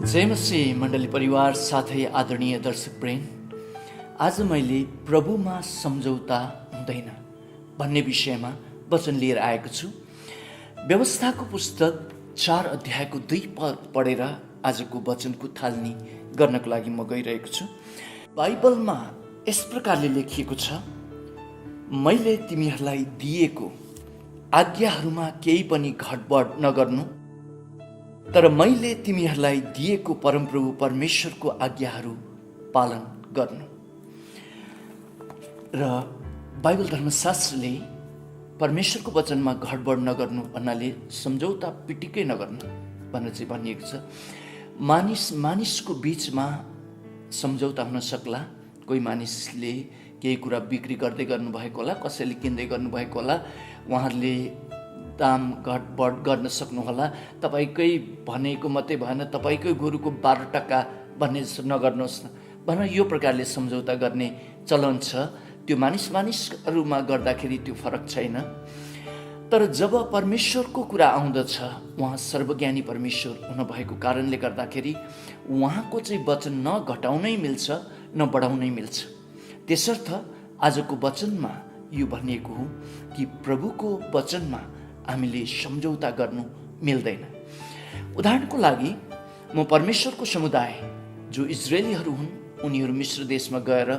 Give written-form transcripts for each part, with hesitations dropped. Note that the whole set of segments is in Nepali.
जय मसीह मण्डली परिवार साथै आदरणीय दर्शकवृन्द, आज मैले प्रभुमा सम्झौता हुँदैन भन्ने विषयमा वचन लिएर आएको छु। व्यवस्थाको पुस्तक 4 अध्यायको 2 पद पढेर आजको वचनको थालनी गर्नको लागि म गइरहेको छु। बाइबलमा यस प्रकारले लेखिएको छ, मैले तिमीहरूलाई दिएको आज्ञाहरूमा केही पनि घटबड नगर्नु, तर मैले तिमीहरूलाई दिएको परमप्रभु परमेश्वरको आज्ञाहरू पालन गर्नु। र बाइबल धर्मशास्त्रले परमेश्वरको वचनमा घटबड नगर्नु भन्नाले सम्झौता पिटिकै नगर्नु भनेर चाहिँ भनिएको छ। मानिसको बीचमा सम्झौता हुन सक्ला। कोही मानिसले केही कुरा बिक्री गर्दै गर्नुभएको होला, कसैले किन्दै गर्नुभएको होला, उहाँहरूले दाम घटबड गर्न सक्नुहोला। तपाईँकै भनेको मात्रै भएन, तपाईँकै गोरुको 12% भन्ने नगर्नुहोस् न भनेर यो प्रकारले सम्झौता गर्ने चलन छ। त्यो मानिसहरूमा गर्दाखेरि त्यो फरक छैन। तर जब परमेश्वरको कुरा आउँदछ, उहाँ सर्वज्ञानी परमेश्वर हुनुभएको कारणले गर्दाखेरि उहाँको चाहिँ वचन न घटाउनै मिल्छ न बढाउनै मिल्छ। त्यसर्थ आजको वचनमा यो भनिएको हो कि प्रभुको वचनमा हामीले सम्झौता गर्नु मिल्दैन। उदाहरणको लागि म परमेश्वरको समुदाय जो इजरायलीहरू हुन्, उनीहरू मिश्र देशमा गएर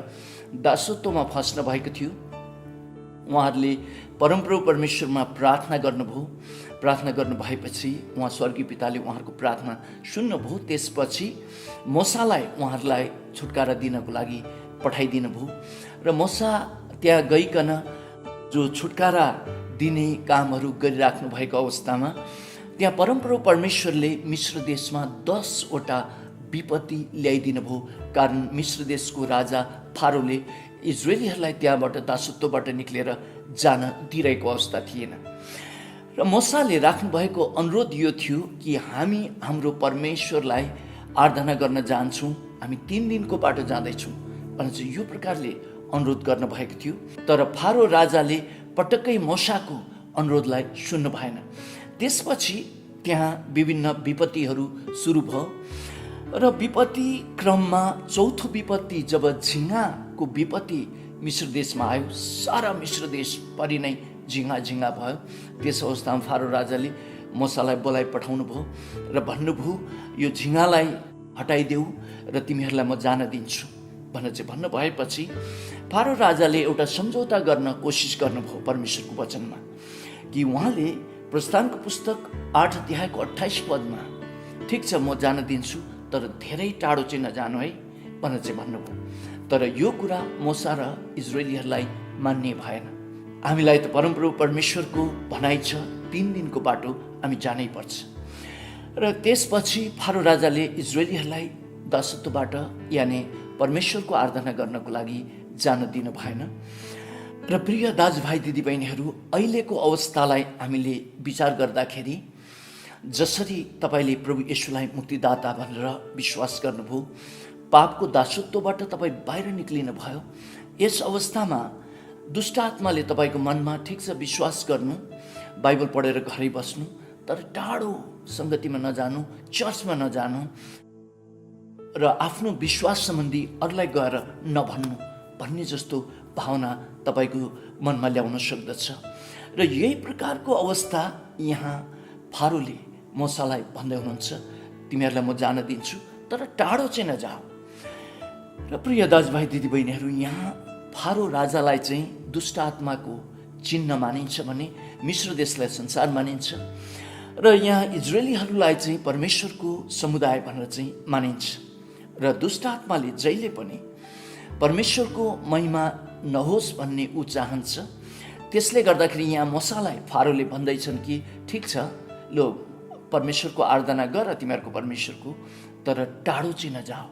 दासत्वमा फस्न भएको थियो। उहाँहरूले परमप्रभु परमेश्वरमा प्रार्थना गर्नुभयो। प्रार्थना गर्नु भएपछि उहाँ स्वर्गीय पिताले उहाँहरूको प्रार्थना सुन्नुभयो। त्यसपछि मूसालाई उहाँहरूलाई छुटकारा दिनको लागि पठाइदिनु भयो र मूसा त्यहाँ गइकन जो छुटकारा दिने कामहरू गरिराख्नु भएको अवस्थामा त्यहाँ परमप्रभु परमेश्वरले मिश्र देशमा 10 वटा विपत्ति ल्याइदिनु भयो। कारण मिश्र देशको राजा फारोले इजरायलीहरूलाई त्यहाँबाट दासत्वबाट निक्लेर जान दिइरहेको अवस्था थिएन। र मूसाले राख्नुभएको अनुरोध यो थियो कि हामी हाम्रो परमेश्वरलाई आराधना गर्न जान्छौँ, हामी 3 दिनको बाटो जाँदैछौँ भनेर चाहिँ यो प्रकारले अनुरोध गर्नुभएको थियो। तर फारो राजाले पटक्कै मूसाको अनुरोधलाई सुन्नु भएन। त्यसपछि त्यहाँ विभिन्न विपत्तिहरू सुरु भयो र विपत्ति क्रममा चौथो विपत्ति जब झिँगाको विपत्ति मिश्र देशमा आयो, सारा मिश्र देश परि नै झिँगा भयो। त्यस अवस्थामा फारो राजाले मूसालाई बोलाइ पठाउनु भयो र भन्नुभयो, यो झिँगालाई हटाइदेऊ र तिमीहरूलाई म जान दिन्छु भनेर चाहिँ भन्नु भएपछि फारो राजाले एउटा सम्झौता गर्न कोसिस गर्नुभयो परमेश्वरको वचनमा कि उहाँले प्रस्थानको पुस्तक 8 अध्यायको 28 पदमा ठिक छ म जान दिन्छु, तर धेरै टाढो चाहिँ नजानु है भनेर चाहिँ भन्नुभयो। तर यो कुरा मूसा र इजरायलीहरूलाई मान्ने भएन। हामीलाई त परमप्रभु परमेश्वरको भनाइ छ 3 दिनको बाटो हामी जानै पर्छ। र त्यसपछि फारो राजाले इजरायलीहरूलाई दासत्वबाट यानि परमेश्वरको आराधना गर्नको लागि जान दिनु भएन। र प्रिय दाजुभाइ दिदीबहिनीहरू, अहिलेको अवस्थालाई हामीले विचार गर्दाखेरि जसरी तपाईँले प्रभु येशूलाई मुक्तिदाता भनेर विश्वास गर्नुभयो, पापको दासत्वबाट तपाईँ बाहिर निक्लिनु भयो, यस अवस्थामा दुष्ट आत्माले तपाईँको मनमा ठिक छ विश्वास गर्नु, बाइबल पढेर घरै बस्नु, तर टाढो सङ्गतिमा नजानु, चर्चमा नजानु र आफ्नो विश्वास सम्बन्धी अरूलाई गएर नभन्नु भन्ने जस्तो भावना तपाईँको मनमा ल्याउन सक्दछ। र यही प्रकारको अवस्था यहाँ फारोले मूसालाई भन्दै हुनुहुन्छ, तिमीहरूलाई म जान दिन्छु तर टाढो चाहिँ नजाऊ। र प्रिय दाजुभाइ दिदीबहिनीहरू, यहाँ फारो राजालाई चाहिँ दुष्ट आत्माको चिन्ह मानिन्छ भने मिश्र देशलाई संसार मानिन्छ र यहाँ इजरायलीहरूलाई चाहिँ परमेश्वरको समुदाय भनेर चाहिँ मानिन्छ। र दुष्ट आत्माले जहिले पनि परमेश्वरको महिमा नहोस् भन्ने ऊ चाहन्छ। त्यसले गर्दाखेरि यहाँ मूसालाई फारोले भन्दैछन् कि ठिक छ, लो परमेश्वरको आराधना गर तिमीहरूको परमेश्वरको, तर टाढो चाहिँ नजाऊ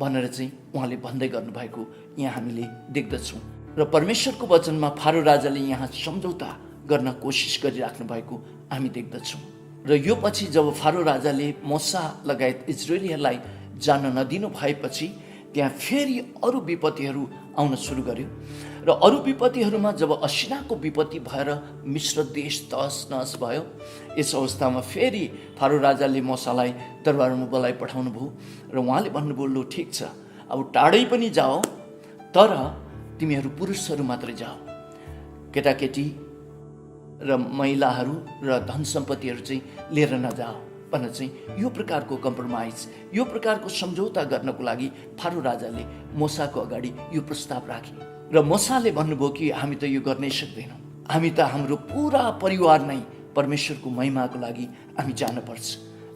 भनेर चाहिँ उहाँले भन्दै गर्नुभएको यहाँ हामीले देख्दछौँ। र परमेश्वरको वचनमा फारो राजाले यहाँ सम्झौता गर्न कोसिस गरिराख्नु भएको हामी देख्दछौँ। र यो पछि जब फारो राजाले मूसा लगायत इजरायलीहरूलाई जान नदिनु भएपछि त्यहाँ फेरि अरू विपत्तिहरू आउन सुरु गर्यो। र र अरू विपत्तिहरूमा जब असिनाको विपत्ति भएर मिश्र देश तहस नहस भयो, यस अवस्थामा फेरि फारो राजाले मूसालाई दरबारमा बोलाइ पठाउनु भयो र उहाँले भन्नुभयो, लु ठिक छ, अब टाढै पनि जाओ, तर तिमीहरू पुरुषहरू मात्रै जाओ, केटाकेटी र महिलाहरू र धन सम्पत्तिहरू चाहिँ लिएर नजाओ भनेर चाहिँ यो प्रकारको कम्प्रोमाइज, यो प्रकारको सम्झौता गर्नको लागि फारो राजाले मूसाको अगाडि यो प्रस्ताव राखे। र मूसाले भन्नुभयो कि हामी त यो गर्नै सक्दैनौँ, हामी त हाम्रो पुरा परिवार नै परमेश्वरको महिमाको लागि हामी जानुपर्छ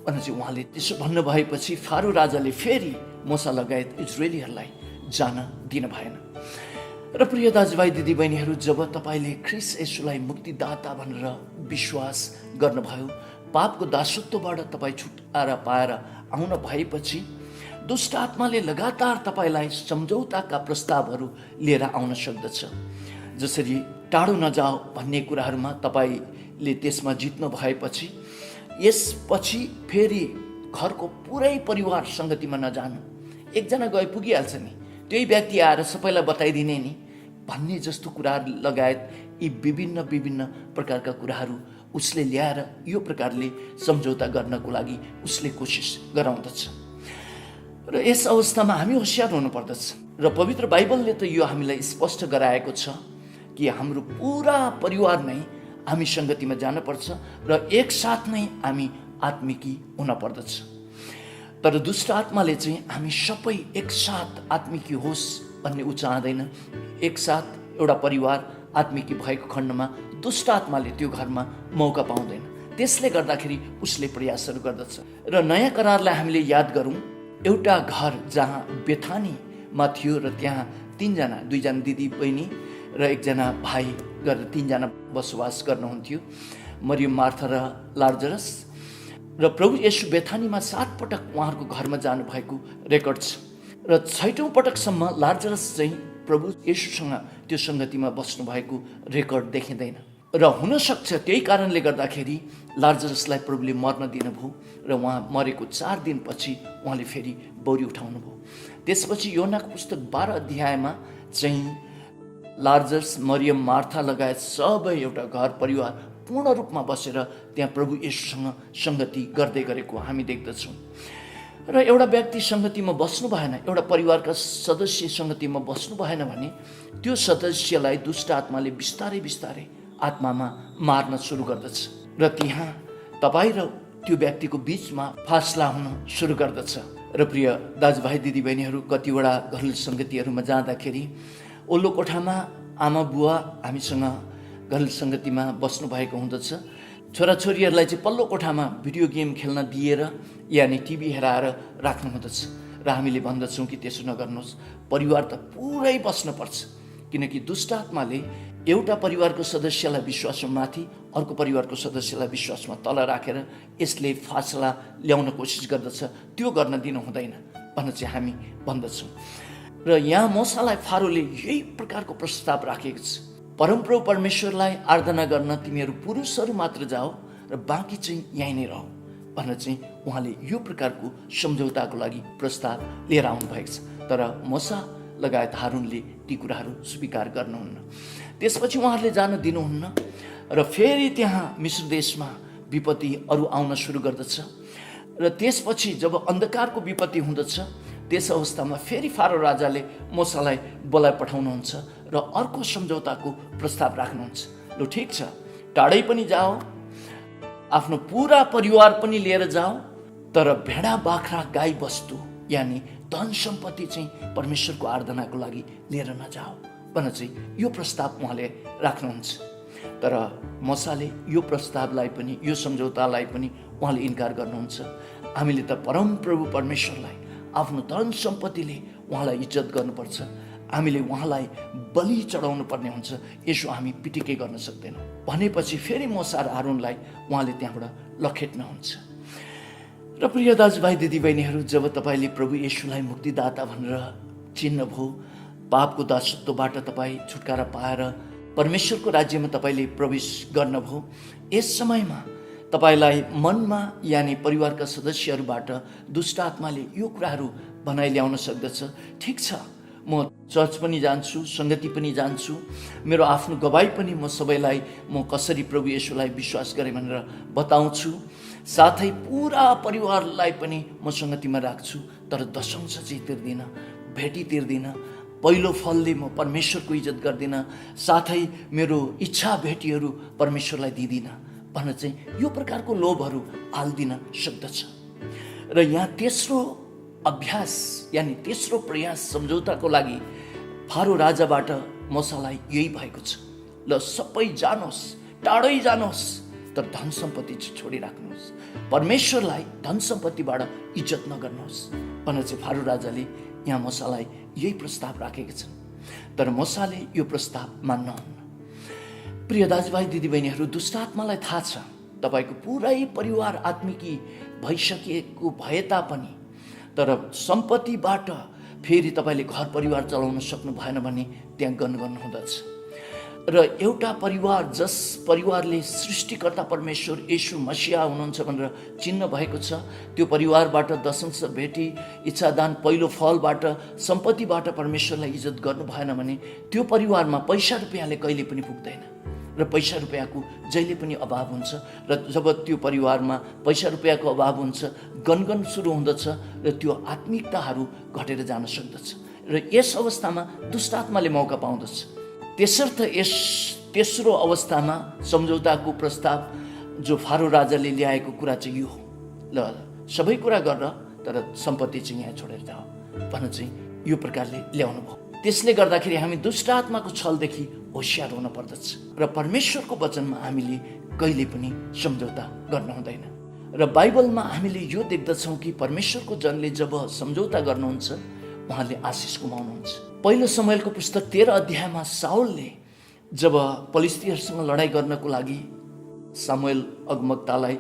भनेर चाहिँ उहाँले त्यसो भन्नुभएपछि फारो राजाले फेरि मूसा लगायत इजरायलीहरूलाई जान दिन भएन। र प्रिय दाजुभाइ दिदीबहिनीहरू, जब तपाईँले ख्रीष्ट येशूलाई मुक्तिदाता भनेर विश्वास गर्नुभयो, पापको दासत्वबाट तपाईँ छुटकारा पाएर आउन भएपछि दुष्ट आत्माले लगातार तपाईँलाई सम्झौताका प्रस्तावहरू लिएर आउन सक्दछ। जसरी टाढो नजाओ भन्ने कुराहरूमा तपाईँले त्यसमा जित्नु भएपछि यसपछि फेरि घरको पुरै परिवार सङ्गतिमा नजानु, एकजना गए पुगिहाल्छ नि, त्यही व्यक्ति आएर सबैलाई बताइदिने नि भन्ने जस्तो कुराहरू लगायत यी विभिन्न प्रकारका कुराहरू उसले ल्याएर यो प्रकारले सम्झौता गर्नको लागि उसले कोसिस गराउँदछ। र यस अवस्थामा हामी होसियार हुनुपर्दछ। र पवित्र बाइबलले त यो हामीलाई स्पष्ट गराएको छ कि हाम्रो पुरा परिवार नै हामी सङ्गतिमा जानुपर्छ र एकसाथ नै हामी आत्मिकी हुन पर्दछ। तर दुष्ट आत्माले चाहिँ हामी सबै एकसाथ आत्मिकी होस् भन्ने ऊ चाहँदैन। एकसाथ एउटा परिवार आत्मिकी भएको खण्डमा दुष्ट आत्माले त्यो घरमा मौका पाउँदैन। त्यसले गर्दाखेरि उसले प्रयासहरू गर्दछ। र नयाँ करारलाई हामीले याद गरौँ, एउटा घर जहाँ बेथानीमा थियो र त्यहाँ दुईजना दिदी बहिनी र एकजना भाइ गरेर 3 जना बसोबास गर्नुहुन्थ्यो, मरियम, मार्था र लाजरस। र प्रभु येशू बेथानीमा 7 पटक उहाँहरूको घरमा जानुभएको रेकर्ड छ र 6औं पटकसम्म लाजरस चाहिँ प्रभु येशूसँग त्यो सङ्गतिमा बस्नु भएको रेकर्ड देखिँदैन। र हुनसक्छ त्यही कारणले गर्दाखेरि लाजरसलाई प्रभुले मर्न दिनुभयो र उहाँ मरेको 4 दिनपछि उहाँले फेरि बौरी उठाउनु भयो। त्यसपछि योनाको पुस्तक 12 अध्यायमा चाहिँ लाजरस, मरियम, मार्था लगायत सबै एउटा घर परिवार पूर्ण रूपमा बसेर त्यहाँ प्रभु येशूसँग सङ्गति गर्दै गरेको हामी देख्दछौँ। र एउटा व्यक्ति सङ्गतिमा बस्नु भएन, एउटा परिवारका सदस्य सङ्गतिमा बस्नु भएन भने त्यो सदस्यलाई दुष्ट आत्माले बिस्तारै आत्मामा मार्न सुरु गर्दछ र त्यहाँ तपाईँ र त्यो व्यक्तिको बिचमा फासला हुन सुरु गर्दछ। र प्रिय दाजुभाइ दिदीबहिनीहरू, कतिवटा घरेलु सङ्गतिहरूमा जाँदाखेरि ओल्लो कोठामा आमा बुवा हामीसँग घरेलु सङ्गतिमा बस्नु भएको हुँदछ। छोराछोरीहरूलाई चाहिँ पल्लो कोठामा भिडियो गेम खेल्न दिएर यानि टिभी हेराएर राख्नु हुँदछ र हामीले भन्दछौँ कि त्यसो नगर्नुहोस्, परिवार त पुरै बस्नुपर्छ। किनकि दुष्ट आत्माले एउटा परिवारको सदस्यलाई विश्वासमा माथि, अर्को परिवारको सदस्यलाई विश्वासमा तल राखेर यसले फासला ल्याउन कोसिस गर्दछ। त्यो गर्न दिनु हुँदैन भनेर चाहिँ हामी भन्दछौँ। र यहाँ मूसालाई फारोले यही प्रकारको प्रस्ताव राखेको छ, परमप्रभु परमेश्वरलाई आराधना गर्न तिमीहरू पुरुषहरू मात्र जाओ र बाँकी चाहिँ यहीँ नै रह भनेर चाहिँ उहाँले यो प्रकारको सम्झौताको लागि प्रस्ताव लिएर आउनु भएको छ। तर मूसा लगायत हारूनले ती कुराहरू स्वीकार गर्नुहुन्न। त्यसपछि उहाँहरूले जान दिनुहुन्न र फेरि त्यहाँ मिश्र देशमा विपत्ति अरू आउन सुरु गर्दछ। र त्यसपछि जब अन्धकारको विपत्ति हुँदछ, त्यस अवस्थामा फेरि फारो राजाले मूसालाई बोलाइ पठाउनुहुन्छ र अर्को सम्झौताको प्रस्ताव राख्नुहुन्छ। लु ठिक छ, टाढै पनि जाओ, आफ्नो पुरा परिवार पनि लिएर जाओ, तर भेडा बाख्रा गाई बस्तु यानि धन सम्पत्ति चाहिँ परमेश्वरको आराधनाको लागि लिएर नजाओ भनेर चाहिँ यो प्रस्ताव उहाँले राख्नुहुन्छ। तर मूसाले यो प्रस्तावलाई पनि, यो सम्झौतालाई पनि उहाँले इन्कार गर्नुहुन्छ। हामीले त परमप्रभु परमेश्वरलाई आफ्नो धन सम्पत्तिले उहाँलाई इज्जत गर्नुपर्छ, हामीले उहाँलाई बलि चढाउनु पर्ने हुन्छ, यसो हामी पिटिकै गर्न सक्दैनौँ भनेपछि फेरि मूसा र हारूनलाई उहाँले त्यहाँबाट लखेट्नुहुन्छ। र प्रिय दाजुभाइ दिदीबहिनीहरू, जब तपाईँले प्रभु येशूलाई मुक्तिदाता भनेर चिन्नुभयो, पापको दासत्वबाट तपाईँ छुटकारा पाएर परमेश्वरको राज्यमा तपाईँले प्रवेश गर्नुभयो, यस समयमा तपाईँलाई मनमा यानि परिवारका सदस्यहरूबाट दुष्ट आत्माले यो कुराहरू भनाइ ल्याउन सक्दछ। ठिक छ, म चर्च पनि जान्छु, सङ्गति पनि जान्छु, मेरो आफ्नो गवाई पनि म सबैलाई म कसरी प्रभु येशूलाई विश्वास गरेँ भनेर बताउँछु, साथै पुरा परिवारलाई पनि म सङ्गतिमा राख्छु, तर दशंश चाहिँ तिर्दिनँ, भेटी तिर्दिनँ, पहिलो फलले म परमेश्वरको इज्जत गर्दिनँ, साथै मेरो इच्छा भेटीहरू परमेश्वरलाई दिँदिनँ भनेर चाहिँ यो प्रकारको लोभहरू हाल्दिन सक्दछ। र यहाँ तेस्रो अभ्यास यानि तेस्रो प्रयास सम्झौताको लागि फारो राजाबाट मूसालाई यही भएको छ, ल सबै जानुहोस्, टाढै जानुहोस्, तर धन सम्पत्ति चाहिँ छोडिराख्नुहोस्, परमेश्वरलाई धन सम्पत्तिबाट इज्जत नगर्नुहोस् भनेर चाहिँ फारो राजाले यहाँ मूसालाई यही प्रस्ताव राखेका छन्। तर मूसाले यो प्रस्ताव मान्नुहुन्न। प्रिय दाजुभाइ दिदीबहिनीहरू, दुष्ट आत्मालाई थाहा छ तपाईँको पुरै परिवार आत्मिकी भइसकेको भए तापनि, तर सम्पत्तिबाट फेरि तपाईँले घर परिवार चलाउन सक्नु भएन भने त्यहाँ गनगन हुँदछ। र एउटा परिवार जस परिवारले सृष्टिकर्ता परमेश्वर येशू मसिहा हुनुहुन्छ भनेर चिन्ह भएको छ, त्यो परिवारबाट दशंश भेटी, इच्छादान, पहिलो फलबाट, सम्पत्तिबाट परमेश्वरलाई इज्जत गर्नु भएन भने त्यो परिवारमा पैसा रुपियाँले कहिले पनि पुग्दैन र पैसा रुपियाँको जहिले पनि अभाव हुन्छ। र जब त्यो परिवारमा पैसा रुपियाँको अभाव हुन्छ, गनगन सुरु हुँदछ र त्यो आत्मिकताहरू घटेर जान सक्दछ र यस अवस्थामा दुष्ट आत्माले मौका पाउँदछ। त्यसर्थ यस तेस्रो अवस्थामा सम्झौताको प्रस्ताव जो फारो राजाले ल्याएको कुरा चाहिँ यो हो, ल सबै कुरा गर तर सम्पत्ति चाहिँ यहाँ छोडेर जाऊ भनेर चाहिँ यो प्रकारले ल्याउनु भयो। त्यसले गर्दाखेरि हामी दुष्ट आत्माको छलदेखि होसियार हुन पर्दछ र परमेश्वरको वचनमा हामीले कहिले पनि सम्झौता गर्न हुँदैन। र बाइबलमा हामीले यो देख्दछौँ कि परमेश्वरको जनले जब सम्झौता गर्नुहुन्छ उहाँले आशिष गुमाउनुहुन्छ। पहिलो समयलको पुस्तक 13 अध्यायमा साउलले जब पलिस्तीहरूसँग लडाइँ गर्नको लागि सामुएल अगमवक्तालाई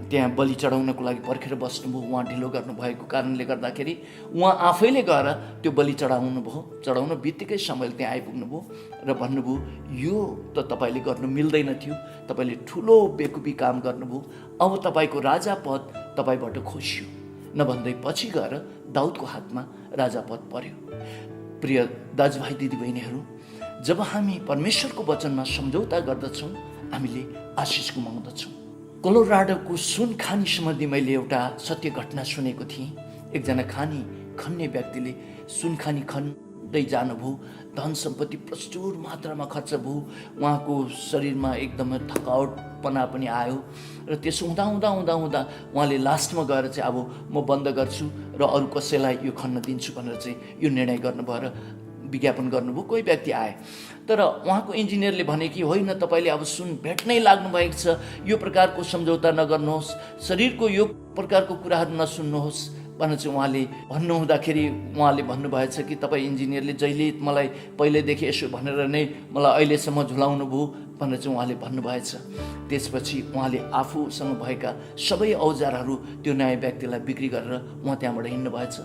त्यहाँ बलि चढाउनको लागि पर्खेर बस्नुभयो, उहाँ ढिलो गर्नुभएको कारणले गर्दाखेरि उहाँ आफैले गएर त्यो बलि चढाउन बित्तिकै सामुएल त्यहाँ आइपुग्नुभयो र भन्नुभयो यो त तपाईँले गर्नु मिल्दैन थियो, तपाईँले ठुलो बेकुबी काम गर्नुभयो, अब तपाईँको राजा पद तपाईँबाट खोसियो नभन्दै पछि गएर दाउदको हातमा राजा पद पर्यो। प्रिय दाजुभाइ दिदीबहिनीहरू, जब हामी परमेश्वरको वचनमा सम्झौता गर्दछौँ हामीले आशिष गुमाउँदछौँ। कोलोराडोको सुन खानी सम्बन्धी मैले एउटा सत्य घटना सुनेको थिएँ। एकजना खानी खन्ने व्यक्तिले सुन खानी खन्दै जानुभयो, धन सम्पत्ति प्रचुर मात्रामा खर्च भयो, उहाँको शरीरमा एकदमै थकावटपना पनि आयो र त्यसो हुँदा उहाँले लास्टमा गएर चाहिँ अब म बन्द गर्छु र अरू कसैलाई यो खन्न दिन्छु भनेर चाहिँ यो निर्णय गर्नुभयो र विज्ञापन गर्नुभयो। कोही व्यक्ति आए तर उहाँको इन्जिनियरले भने कि होइन, तपाईँले अब सुन भेट्नै लाग्नु भएको छ, यो प्रकारको सम्झौता नगर्नुहोस्, शरीरको यो प्रकारको कुराहरू नसुन्नुहोस् भनेर चाहिँ उहाँले भन्नुहुँदाखेरि उहाँले भन्नुभएछ कि तपाईँ इन्जिनियरले जहिले मलाई पहिल्यैदेखि यसो भनेर नै मलाई अहिलेसम्म झुलाउनु भयो भनेर चाहिँ उहाँले भन्नुभएछ। त्यसपछि उहाँले आफूसँग भएका सबै औजारहरू त्यो नयाँ व्यक्तिलाई बिक्री गरेर उहाँ त्यहाँबाट हिँड्नु भएछ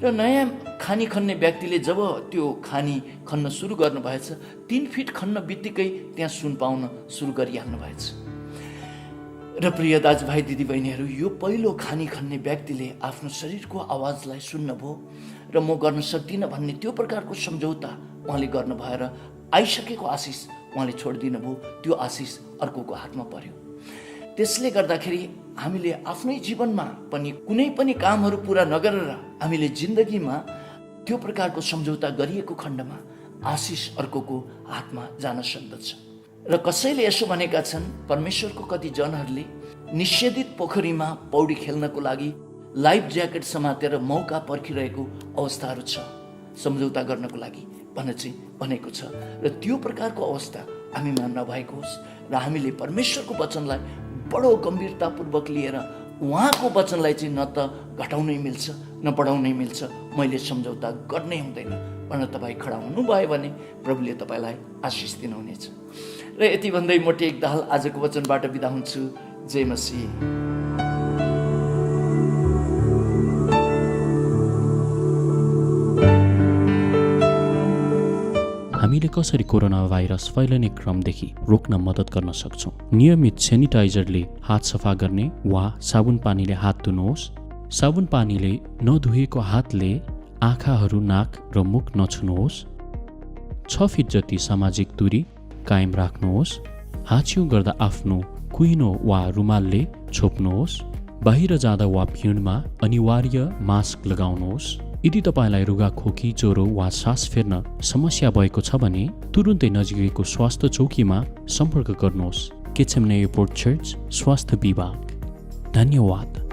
र नयाँ खानी खन्ने व्यक्तिले जब त्यो खानी खन्न सुरु गर्नुभएछ 3 फिट खन्न बित्तिकै त्यहाँ सुन पाउन सुरु गरिहाल्नु भएछ। र प्रिय दाजुभाइ दिदीबहिनीहरू, यो पहिलो खानी खन्ने व्यक्तिले आफ्नो शरीरको आवाजलाई सुन्नुभयो र म गर्न सक्दिनँ भन्ने त्यो प्रकारको सम्झौता उहाँले गर्नु भएर आइसकेको आशिष उहाँले छोडिदिनु भयो, त्यो आशिष अर्कोको हातमा पर्यो। त्यसले गर्दाखेरि हामीले आफ्नै जीवनमा पनि कुनै पनि कामहरू पुरा नगरेर हामीले जिन्दगीमा त्यो प्रकारको सम्झौता गरिएको खण्डमा आशिष अर्कोको हातमा जान सक्दछ। र कसैले यसो भनेका छन्, परमेश्वरको कति जनहरूले निषेधित पोखरीमा पौडी खेल्नको लागि लाइफ ज्याकेट समातेर मौका पर्खिरहेको अवस्थाहरू छ सम्झौता गर्नको लागि भनेर चाहिँ भनेको छ। र त्यो प्रकारको अवस्था हामीमा नभएको होस् र हामीले परमेश्वरको वचनलाई बडो गम्भीरतापूर्वक लिएर उहाँको वचनलाई चाहिँ न त घटाउनै मिल्छ न बढाउनै मिल्छ, मैले सम्झौता गर्नै हुँदैन भनेर तपाईँ खडा हुनुभयो भने प्रभुले तपाईँलाई आशिष दिनुहुनेछ। र यति भन्दै म टेक दाहाल आजको वचनबाट बिदा हुन्छु। जय मसीह। हामीले कसरी कोरोना भाइरस फैलिने क्रमदेखि रोक्न मद्दत गर्न सक्छौँ? नियमित सेनिटाइजरले हात सफा गर्ने वा साबुन पानीले हात धुनुहोस्। साबुन पानीले नधुएको हातले आँखाहरू, नाक र मुख नछुनुहोस्। 6 फिट जति सामाजिक दूरी कायम राख्नुहोस्। हाछिउ गर्दा आफ्नो कुइनो वा रुमालले छोप्नुहोस्। बाहिर जाँदा वा भिडमा अनिवार्य मास्क लगाउनुहोस्। यदि तपाईँलाई रुगाखोकी, ज्वरो वा सास फेर्न समस्या भएको छ भने तुरुन्तै नजिकैको स्वास्थ्य चौकीमा सम्पर्क गर्नुहोस्। केचेमने एयरपोर्ट चर्च स्वास्थ्य विभाग। धन्यवाद।